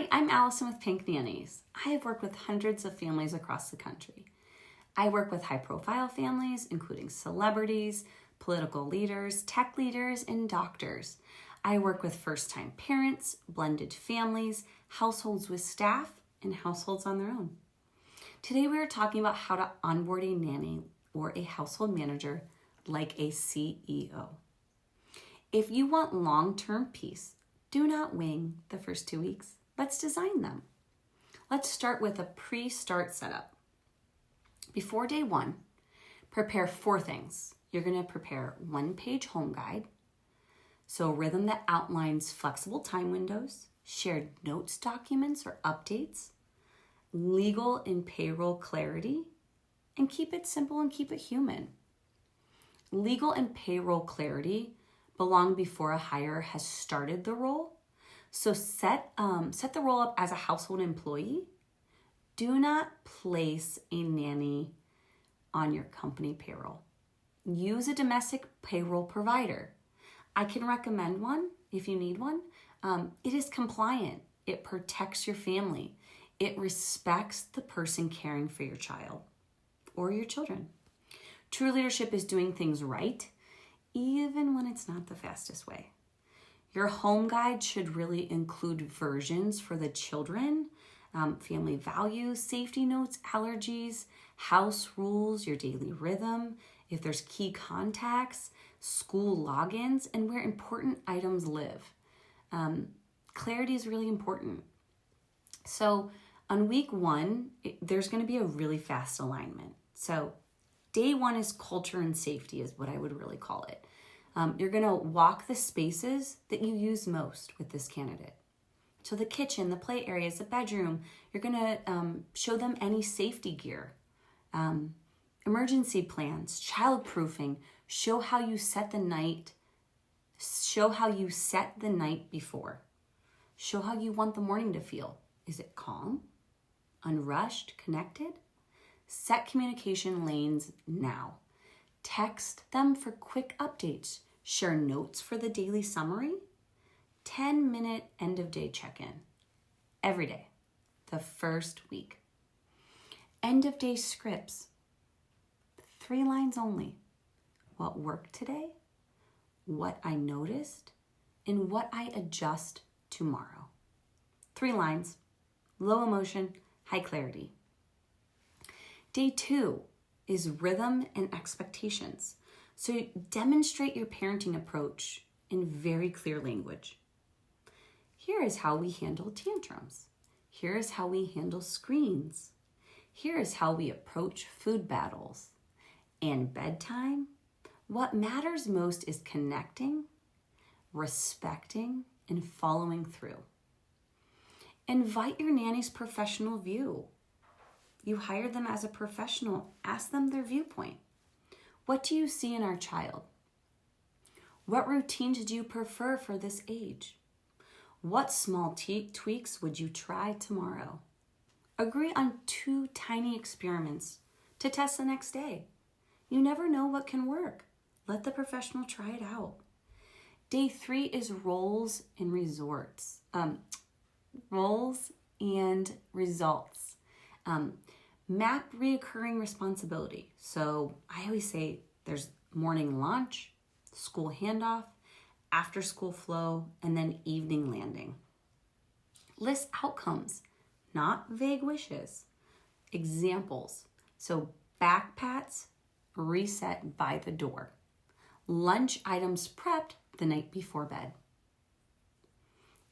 Hi, I'm Allison with Pink Nannies. I have worked with hundreds of families across the country. I work with high-profile families, including celebrities, political leaders, tech leaders, and doctors. I work with first-time parents, blended families, households with staff, and households on their own. Today we are talking about how to onboard a nanny or a household manager like a CEO. If you want long-term peace, do not wing the first 2 weeks. Let's design them. Let's start with a pre-start setup. Before day one, prepare 4 things. You're going to prepare 1-page home guide, so a rhythm that outlines flexible time windows, shared notes documents or updates, legal and payroll clarity, and keep it simple and keep it human. Legal and payroll clarity belong before a hire has started the role. So set the role up as a household employee. Do not place a nanny on your company payroll. Use a domestic payroll provider. I can recommend one if you need one. It is compliant. It protects your family. It respects the person caring for your child or your children. True leadership is doing things right, even when it's not the fastest way. Your home guide should really include versions for the children, family values, safety notes, allergies, house rules, your daily rhythm, if there's key contacts, school logins, and where important items live. Clarity is really important. So on week 1, there's going to be a really fast alignment. So day 1 is culture and safety is what I would really call it. You're going to walk the spaces that you use most with this candidate. So the kitchen, the play areas, the bedroom, you're going to show them any safety gear, emergency plans, child-proofing, show how you set the night before. Show how you want the morning to feel. Is it calm, unrushed, connected? Set communication lanes now. Text them for quick updates. Share notes for the daily summary. 10-minute end-of-day check-in every day, the first week. End-of-day scripts, 3 lines only. What worked today, what I noticed, and what I adjust tomorrow. 3 lines, low emotion, high clarity. Day 2 is rhythm and expectations. So demonstrate your parenting approach in very clear language. Here is how we handle tantrums. Here is how we handle screens. Here is how we approach food battles. And bedtime, what matters most is connecting, respecting, and following through. Invite your nanny's professional view. You hired them as a professional. Ask them their viewpoint. What do you see in our child? What routines do you prefer for this age? What small tweaks would you try tomorrow? Agree on 2 tiny experiments to test the next day. You never know what can work. Let the professional try it out. Day 3 is roles and results. Map reoccurring responsibility. So I always say there's morning lunch, school handoff, after school flow, and then evening landing. List outcomes, not vague wishes. Examples. So back pats, reset by the door. Lunch items prepped the night before bed.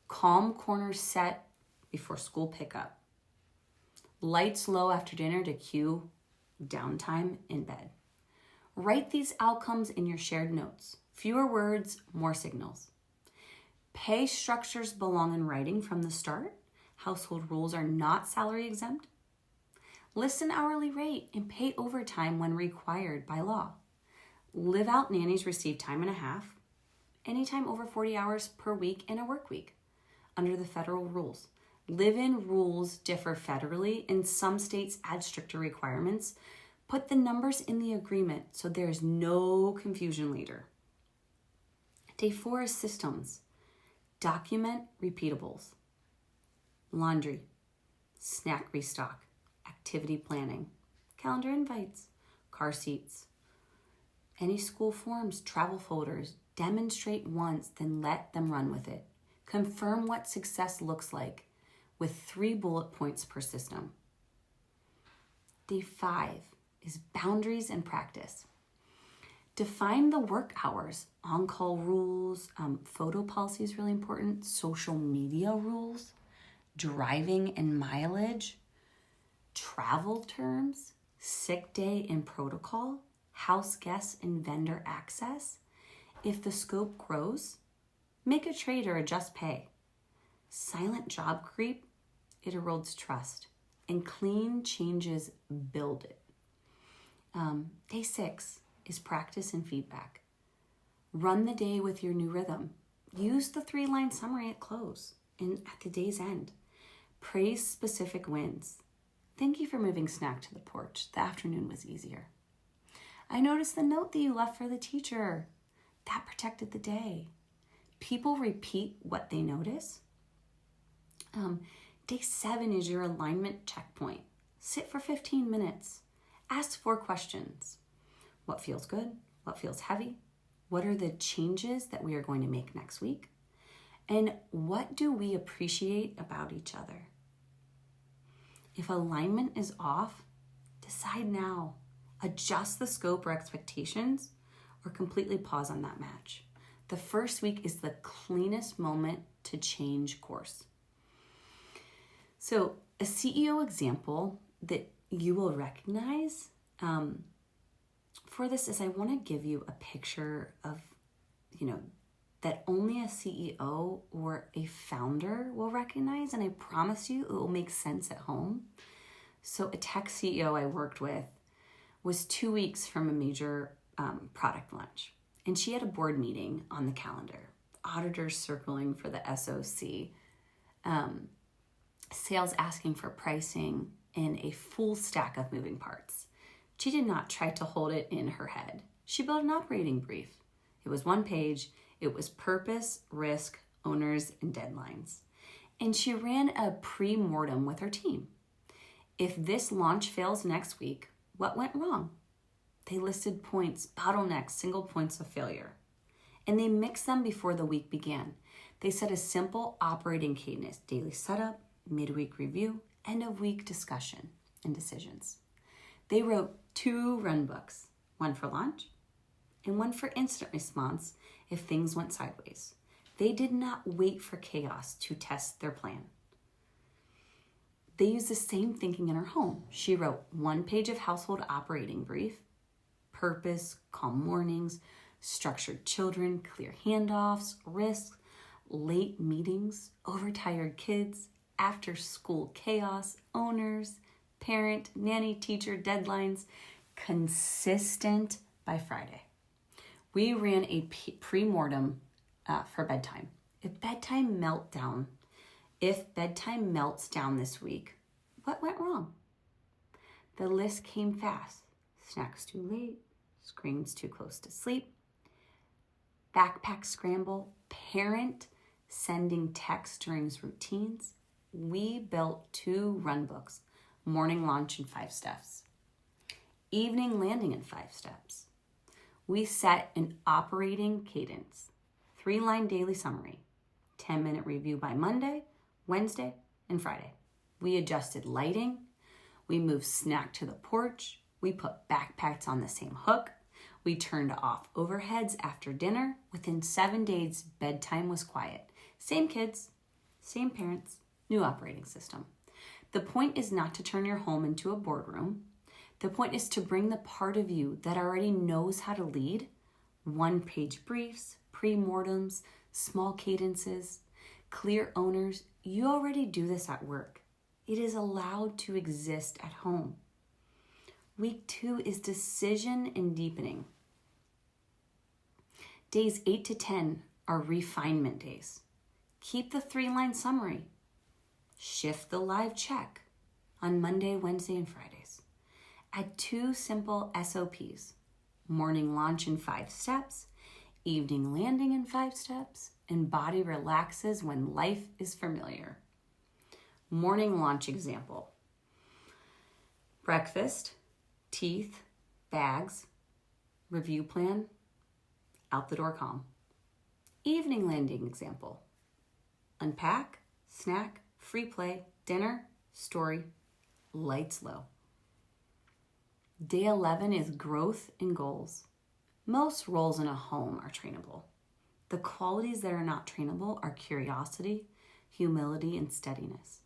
Calm corners set before school pickup. Lights low after dinner to cue downtime in bed. Write these outcomes in your shared notes. Fewer words, more signals. Pay structures belong in writing from the start. Household rules are not salary exempt. List an hourly rate and pay overtime when required by law. Live out nannies receive time and a half, anytime over 40 hours per week in a work week under the federal rules. Live-in rules differ federally, and some states add stricter requirements. Put the numbers in the agreement so there's no confusion later. Day 4 is systems. Document repeatables. laundry, snack restock, activity planning, calendar invites, car seats, any school forms, travel folders. Demonstrate once, then let them run with it. Confirm what success looks like with 3 bullet points per system. Day 5 is boundaries and practice. Define the work hours, on-call rules, photo policy is really important, social media rules, driving and mileage, travel terms, sick day and protocol, house guests and vendor access. If the scope grows, make a trade or adjust pay. Silent job creep, it erodes trust. And clean changes build it. Day 6 is practice and feedback. Run the day with your new rhythm. Use the 3-line summary at close and at the day's end. Praise specific wins. Thank you for moving snack to the porch. The afternoon was easier. I noticed the note that you left for the teacher. That protected the day. People repeat what they notice. Day 7 is your alignment checkpoint. Sit for 15 minutes. Ask 4 questions. What feels good? What feels heavy? What are the changes that we are going to make next week? And what do we appreciate about each other? If alignment is off, decide now. Adjust the scope or expectations, or completely pause on that match. The first week is the cleanest moment to change course. So a CEO example that you will recognize for this is I want to give you a picture of, that only a CEO or a founder will recognize, and I promise you it will make sense at home. So a tech CEO I worked with was 2 weeks from a major product launch, and she had a board meeting on the calendar, auditors circling for the SOC, sales asking for pricing, and a full stack of moving parts. She did not try to hold it in her head. She built an operating brief. It was 1 page. It was purpose, risk, owners, and deadlines. And she ran a pre-mortem with her team. If this launch fails next week, what went wrong? They listed points, bottlenecks, single points of failure. And they mixed them before the week began. They set a simple operating cadence: daily setup, midweek review, end of week discussion and decisions. They wrote 2 run books, one for launch and one for instant response if things went sideways. They did not wait for chaos to test their plan. They used the same thinking in her home. She wrote 1 page of household operating brief, purpose, calm mornings, structured children, clear handoffs, risks, late meetings, overtired kids, after school chaos, owners, parent, nanny, teacher, deadlines, consistent by Friday. We ran a pre-mortem for bedtime. If bedtime melts down this week, what went wrong? The list came fast. Snacks too late, screens too close to sleep, backpack scramble, parent sending texts during routines. We built 2 run books, morning launch in 5 steps, evening landing in 5 steps. We set an operating cadence, 3-line daily summary, 10-minute review by Monday, Wednesday, and Friday. We adjusted lighting. We moved snack to the porch. We put backpacks on the same hook. We turned off overheads after dinner. Within 7 days, bedtime was quiet. Same kids, same parents, new operating system. The point is not to turn your home into a boardroom. The point is to bring the part of you that already knows how to lead, 1-page briefs, pre-mortems, small cadences, clear owners. You already do this at work. It is allowed to exist at home. Week 2 is decision and deepening. Days 8 to 10 are refinement days. Keep the 3-line summary. Shift the live check on Monday, Wednesday, and Fridays. Add 2 simple SOPs: morning launch in 5 steps, evening landing in 5 steps, and body relaxes when life is familiar. Morning launch example. Breakfast, teeth, bags, review plan, out the door calm. Evening landing example. Unpack, snack, free play, dinner, story, lights low. Day 11 is growth and goals. Most roles in a home are trainable. The qualities that are not trainable are curiosity, humility, and steadiness.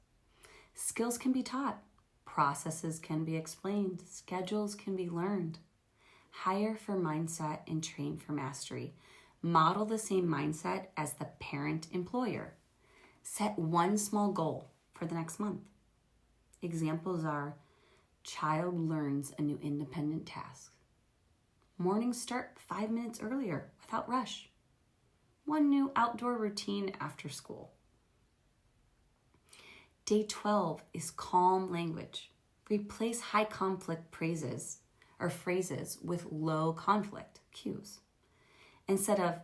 Skills can be taught. Processes can be explained. Schedules can be learned. Hire for mindset and train for mastery. Model the same mindset as the parent employer. Set one small goal for the next month. Examples are child learns a new independent task. Mornings start 5 minutes earlier without rush. One new outdoor routine after school. Day 12 is calm language. Replace high conflict phrases with low conflict cues. Instead of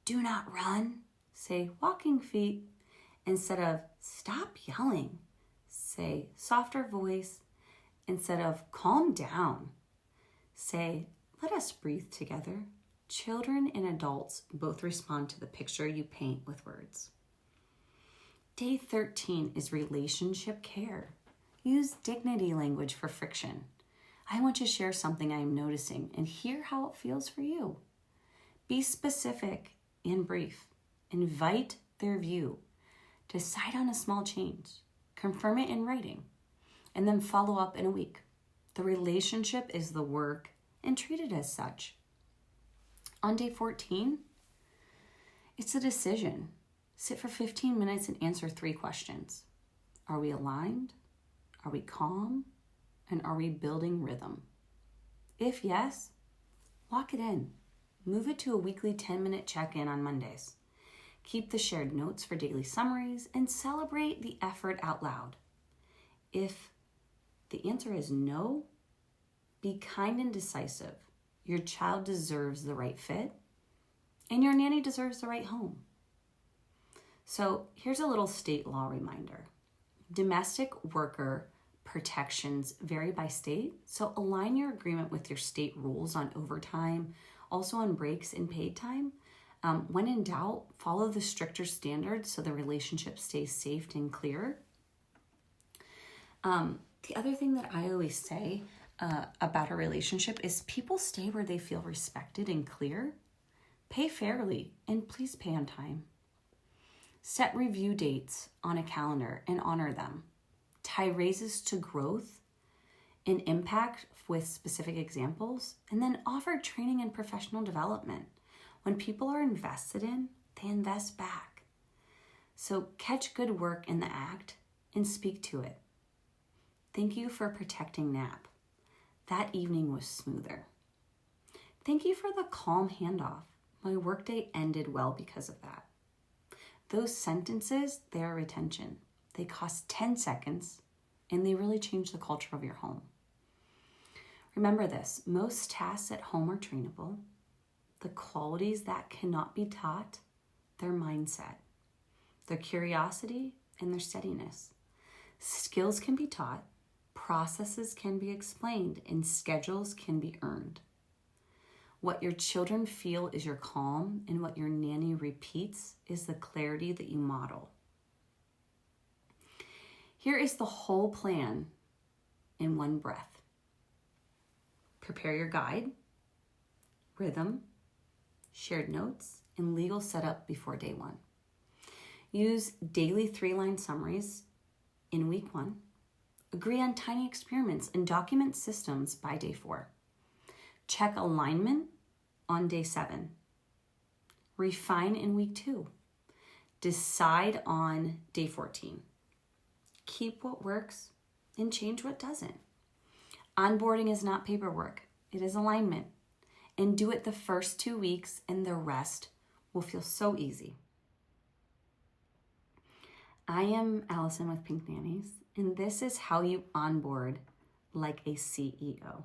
do not run, say walking feet. Instead of stop yelling, say softer voice. Instead of calm down, say let us breathe together. Children and adults both respond to the picture you paint with words. Day 13 is relationship care. Use dignity language for friction. I want to share something I am noticing and hear how it feels for you. Be specific and brief. Invite their view. Decide on a small change. Confirm it in writing. And then follow up in a week. The relationship is the work and treat it as such. On day 14, it's a decision. Sit for 15 minutes and answer 3 questions. Are we aligned? Are we calm? And are we building rhythm? If yes, lock it in. Move it to a weekly 10-minute check-in on Mondays. Keep the shared notes for daily summaries and celebrate the effort out loud. If the answer is no, be kind and decisive. Your child deserves the right fit, and your nanny deserves the right home. So here's a little state law reminder. Domestic worker protections vary by state, so align your agreement with your state rules on overtime, also on breaks and paid time. When in doubt, follow the stricter standards so the relationship stays safe and clear. The other thing that I always say about a relationship is people stay where they feel respected and clear. Pay fairly, and please pay on time. Set review dates on a calendar and honor them. Tie raises to growth and impact with specific examples, and then offer training and professional development. When people are invested in, they invest back. So catch good work in the act and speak to it. Thank you for protecting nap. That evening was smoother. Thank you for the calm handoff. My workday ended well because of that. Those sentences, they are retention. They cost 10 seconds, and they really change the culture of your home. Remember this, most tasks at home are trainable. The qualities that cannot be taught, their mindset, their curiosity, and their steadiness. Skills can be taught, processes can be explained, and schedules can be earned. What your children feel is your calm, and what your nanny repeats is the clarity that you model. Here is the whole plan in one breath. Prepare your guide, rhythm, shared notes, and legal setup before day 1. Use daily 3-line summaries in week 1. Agree on tiny experiments and document systems by day 4. Check alignment on day 7. Refine in week 2. Decide on day 14. Keep what works and change what doesn't. Onboarding is not paperwork. It is alignment. And do it the first 2 weeks, and the rest will feel so easy. I am Allison with Pink Nannies, and this is how you onboard like a CEO.